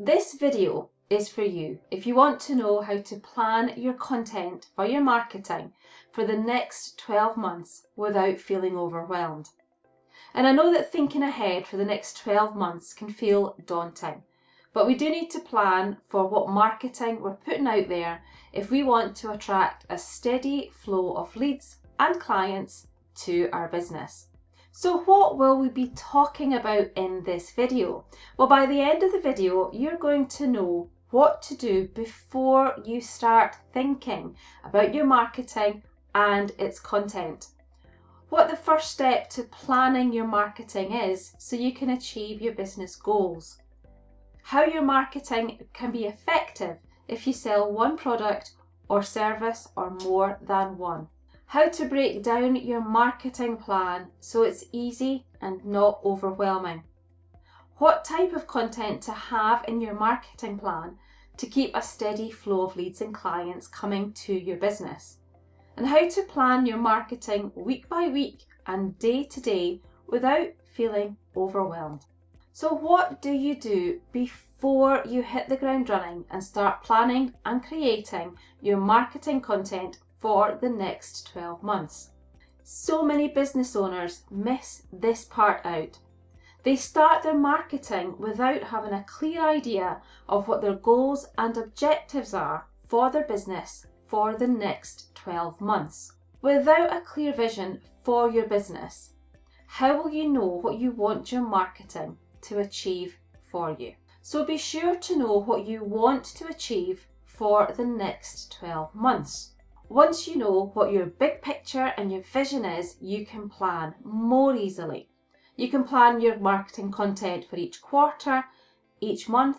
This video is for you if you want to know how to plan your content for your marketing for the next 12 months without feeling overwhelmed. And I know that thinking ahead for the next 12 months can feel daunting, but we do need to plan for what marketing we're putting out there if we want to attract a steady flow of leads and clients to our business. So what will we be talking about in this video? Well, by the end of the video, you're going to know what to do before you start thinking about your marketing and its content. What the first step to planning your marketing is so you can achieve your business goals. How your marketing can be effective if you sell one product or service or more than one. How to break down your marketing plan so it's easy and not overwhelming. What type of content to have in your marketing plan to keep a steady flow of leads and clients coming to your business. And how to plan your marketing week by week and day to day without feeling overwhelmed. So what do you do before you hit the ground running and start planning and creating your marketing content for the next 12 months? So many business owners miss this part out. They start their marketing without having a clear idea of what their goals and objectives are for their business for the next 12 months. Without a clear vision for your business, how will you know what you want your marketing to achieve for you? So be sure to know what you want to achieve for the next 12 months. Once you know what your big picture and your vision is, you can plan more easily. You can plan your marketing content for each quarter, each month,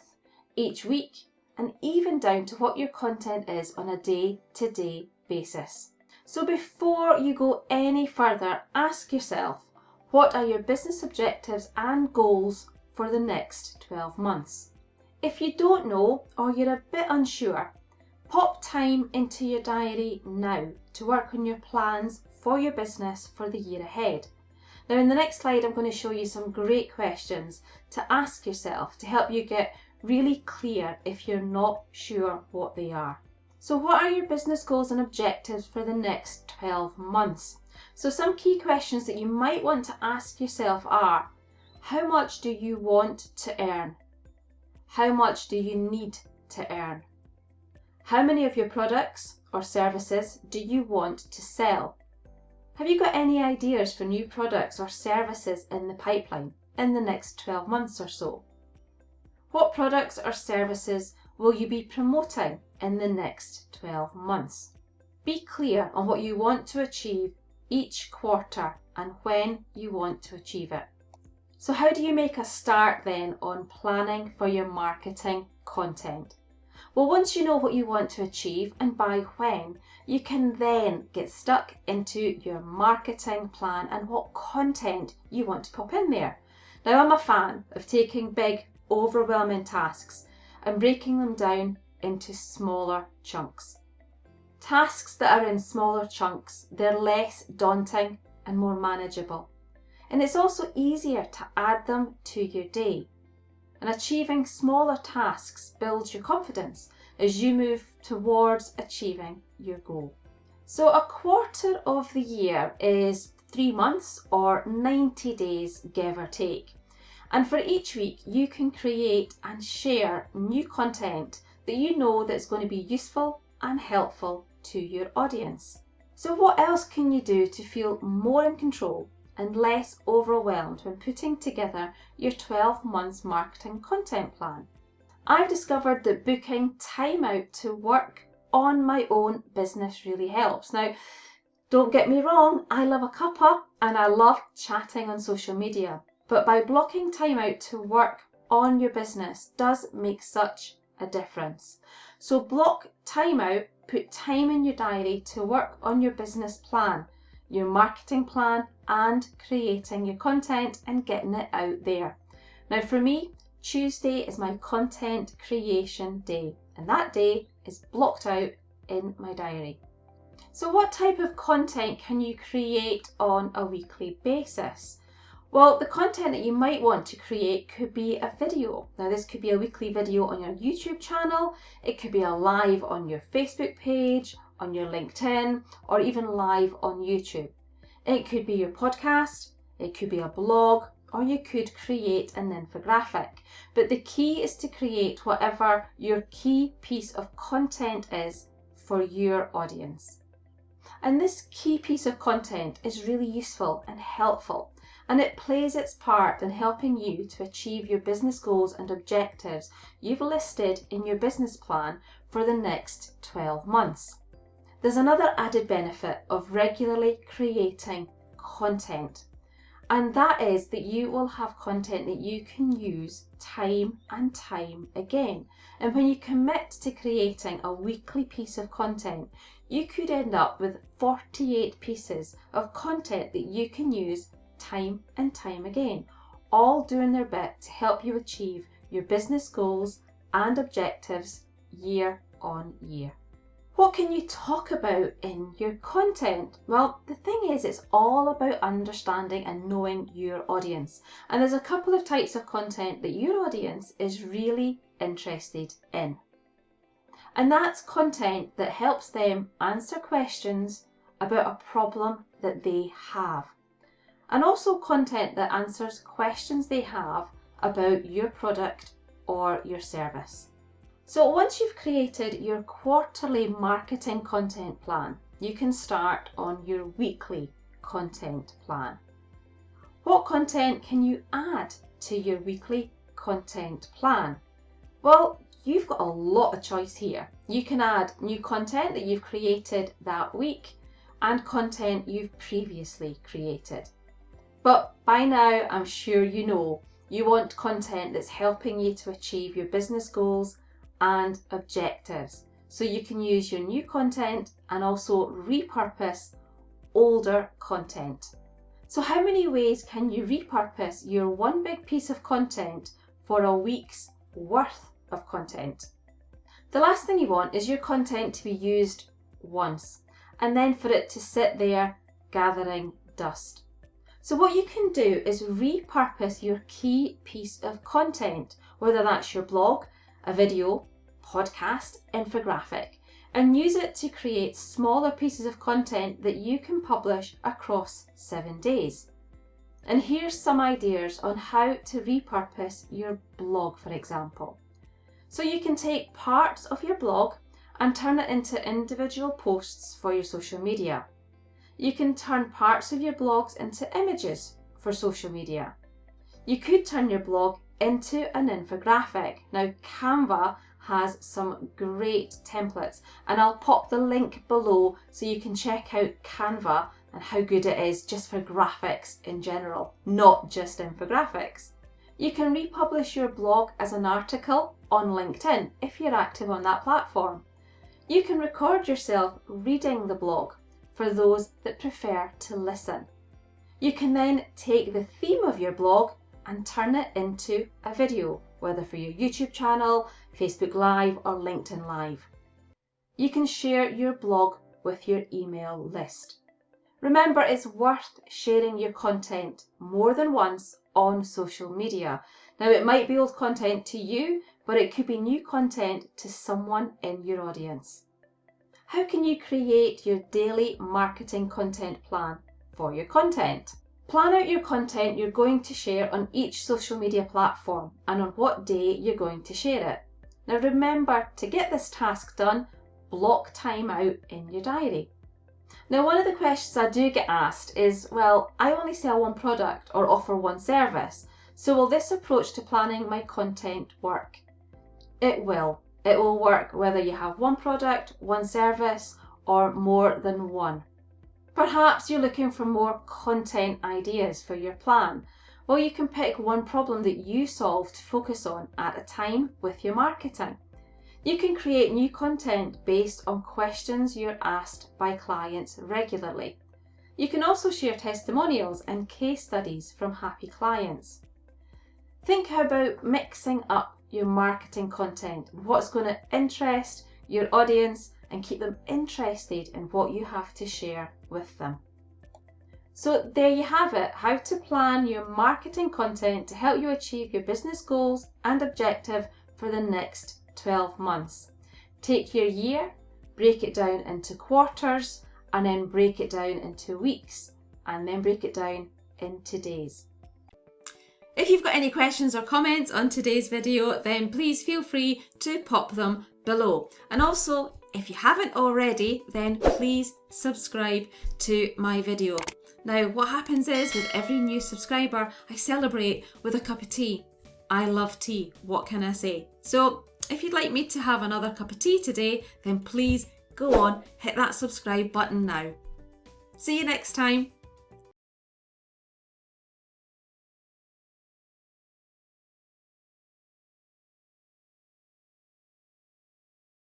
each week, and even down to what your content is on a day-to-day basis. So before you go any further, ask yourself, what are your business objectives and goals for the next 12 months? If you don't know or you're a bit unsure, pop time into your diary now to work on your plans for your business for the year ahead. Now in the next slide, I'm going to show you some great questions to ask yourself to help you get really clear if you're not sure what they are. So what are your business goals and objectives for the next 12 months? So some key questions that you might want to ask yourself are, how much do you want to earn? How much do you need to earn? How many of your products or services do you want to sell? Have you got any ideas for new products or services in the pipeline in the next 12 months or so? What products or services will you be promoting in the next 12 months? Be clear on what you want to achieve each quarter and when you want to achieve it. So how do you make a start then on planning for your marketing content? Well, once you know what you want to achieve and by when, you can then get stuck into your marketing plan and what content you want to pop in there. Now, I'm a fan of taking big, overwhelming tasks and breaking them down into smaller chunks. Tasks that are in smaller chunks, they're less daunting and more manageable. And it's also easier to add them to your day. And achieving smaller tasks builds your confidence as you move towards achieving your goal. So a quarter of the year is 3 months or 90 days, give or take. And for each week, you can create and share new content that you know that's going to be useful and helpful to your audience. So what else can you do to feel more in control and less overwhelmed when putting together your 12 months marketing content plan? I've discovered that booking time out to work on my own business really helps. Now, don't get me wrong, I love a cuppa and I love chatting on social media, but by blocking time out to work on your business does make such a difference. So block time out, put time in your diary to work on your business plan, your marketing plan, and creating your content and getting it out there. Now for me, Tuesday is my content creation day, and that day is blocked out in my diary. So what type of content can you create on a weekly basis? Well, the content that you might want to create could be a video. Now, this could be a weekly video on your YouTube channel, it could be a live on your Facebook page, on your LinkedIn, or even live on YouTube. It could be your podcast, it could be a blog, or you could create an infographic. But the key is to create whatever your key piece of content is for your audience. And this key piece of content is really useful and helpful, and it plays its part in helping you to achieve your business goals and objectives you've listed in your business plan for the next 12 months. There's another added benefit of regularly creating content, and that is that you will have content that you can use time and time again. And when you commit to creating a weekly piece of content, you could end up with 48 pieces of content that you can use time and time again, all doing their bit to help you achieve your business goals and objectives year on year. What can you talk about in your content? Well, the thing is, it's all about understanding and knowing your audience. And there's a couple of types of content that your audience is really interested in. And that's content that helps them answer questions about a problem that they have. And also content that answers questions they have about your product or your service. So once you've created your quarterly marketing content plan, you can start on your weekly content plan. What content can you add to your weekly content plan? Well, you've got a lot of choice here. You can add new content that you've created that week and content you've previously created. But by now, I'm sure you know, you want content that's helping you to achieve your business goals and objectives. So you can use your new content and also repurpose older content. So how many ways can you repurpose your one big piece of content for a week's worth of content? The last thing you want is your content to be used once and then for it to sit there gathering dust. So what you can do is repurpose your key piece of content, whether that's your blog, a video, podcast, infographic, and use it to create smaller pieces of content that you can publish across 7 days. And here's some ideas on how to repurpose your blog, for example. So you can take parts of your blog and turn it into individual posts for your social media. You can turn parts of your blogs into images for social media. You could turn your blog into an infographic. Now, Canva has some great templates, and I'll pop the link below so you can check out Canva and how good it is just for graphics in general, not just infographics. You can republish your blog as an article on LinkedIn if you're active on that platform. You can record yourself reading the blog for those that prefer to listen. You can then take the theme of your blog and turn it into a video, whether for your YouTube channel, Facebook Live, or LinkedIn Live. You can share your blog with your email list. Remember, it's worth sharing your content more than once on social media. Now, it might be old content to you, but it could be new content to someone in your audience. How can you create your daily marketing content plan for your content? Plan out your content you're going to share on each social media platform and on what day you're going to share it. Now remember, to get this task done, block time out in your diary. Now, one of the questions I do get asked is, well, I only sell one product or offer one service, so will this approach to planning my content work? It will. It will work whether you have one product, one service, or more than one. Perhaps you're looking for more content ideas for your plan. Well, you can pick one problem that you solve to focus on at a time with your marketing. You can create new content based on questions you're asked by clients regularly. You can also share testimonials and case studies from happy clients. Think about mixing up your marketing content and what's going to interest your audience and keep them interested in what you have to share with them. So there you have it, how to plan your marketing content to help you achieve your business goals and objective for the next 12 months. Take your year, break it down into quarters, and then break it down into weeks, and then break it down into days. If you've got any questions or comments on today's video, then please feel free to pop them below. And also, if you haven't already, then please subscribe to my video. Now, what happens is with every new subscriber, I celebrate with a cup of tea. I love tea, what can I say? So if you'd like me to have another cup of tea today, then please go on, hit that subscribe button now. See you next time.